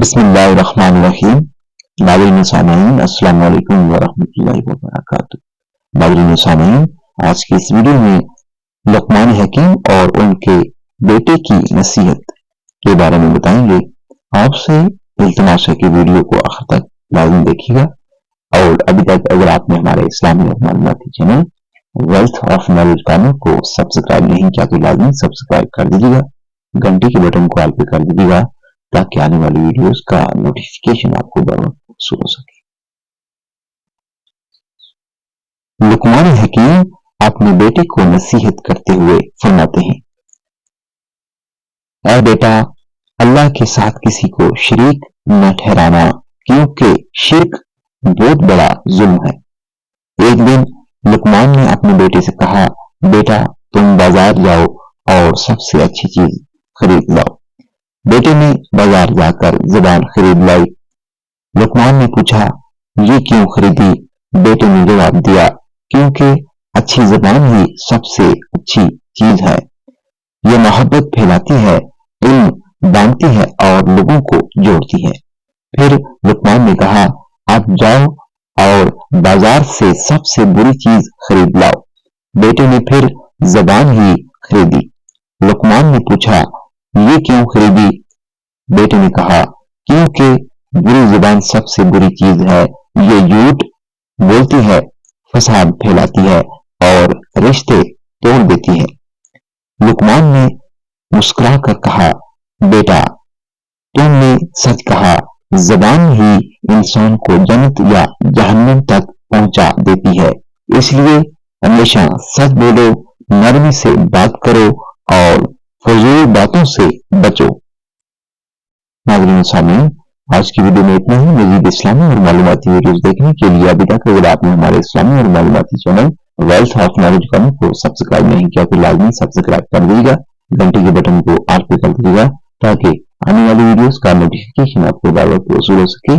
بسم اللہ الرحمن الرحیم۔ ناظرین سامعین السلام علیکم ورحمۃ اللہ وبرکاتہ۔ ناظرین سامعین، آج کی اس ویڈیو میں لقمان حکیم اور ان کے بیٹے کی نصیحت کے بارے میں بتائیں گے۔ آپ سے التماس ہے کہ ویڈیو کو آخر تک لازم دیکھیے گا، اور ابھی تک اگر آپ نے ہمارے اسلامی اور معلوماتی channel wealth of knowledge channel کو سبسکرائب نہیں کیا تو لازمی سبسکرائب کر دیجیے گا، گھنٹی کے بٹن کو آل پہ کر دیجیے گا تاکہ آنے والی ویڈیوز کا نوٹیفیکیشن آپ کو بر وقت موصول ہو سکے۔ لقمان حکیم اپنے بیٹے کو نصیحت کرتے ہوئے فرماتے ہیں: اے بیٹا، اللہ کے ساتھ کسی کو شریک نہ ٹھہرانا، کیونکہ شرک بہت بڑا ظلم ہے۔ ایک دن لقمان نے اپنے بیٹے سے کہا: بیٹا، تم بازار جاؤ اور سب سے اچھی چیز خرید لاؤ۔ بیٹے نے بازار جا کر زبان خرید لائی۔ لقمان نے پوچھا: یہ کیوں خریدی؟ بیٹے نے جواب دیا: کیونکہ اچھی زبان ہی سب سے اچھی چیز ہے، یہ محبت پھیلاتی ہے، علم بانٹتی ہے اور لوگوں کو جوڑتی ہے۔ پھر لقمان نے کہا: اب جاؤ اور بازار سے سب سے بری چیز خرید لاؤ۔ بیٹے نے پھر زبان ہی خریدی۔ لقمان نے پوچھا: یہ کیوں خریدی؟ بیٹے نے کہا: کیونکہ بری زبان سب سے بری چیز ہے، یہ جھوٹ بولتی ہے، فساد پھیلاتی ہے اور رشتے توڑ دیتی ہے۔ لقمان نے مسکرا کر کہا: بیٹا، تم نے سچ کہا، زبان ہی انسان کو جنت یا جہنم تک پہنچا دیتی ہے، اس لیے ہمیشہ سچ بولو، نرمی سے بات کرو اور فضول باتوں سے بچو۔ ناظرین سامعین، آج کی ویڈیو میں اتنا ہی۔ مزید اسلامی اور معلوماتی ویڈیوز دیکھنے کے لیے ابھی تک اگر آپ نے ہمارے اسلامی اور معلوماتی channel wealth of knowledge channel کو سبسکرائب نہیں کیا تو لازمی سبسکرائب کر دیجیے گا، گھنٹی کے بٹن کو آل پہ کر دیجیے گا تاکہ آنے والی ویڈیوز کا نوٹیفیکیشن آپ کو بر وقت موصول ہو سکے۔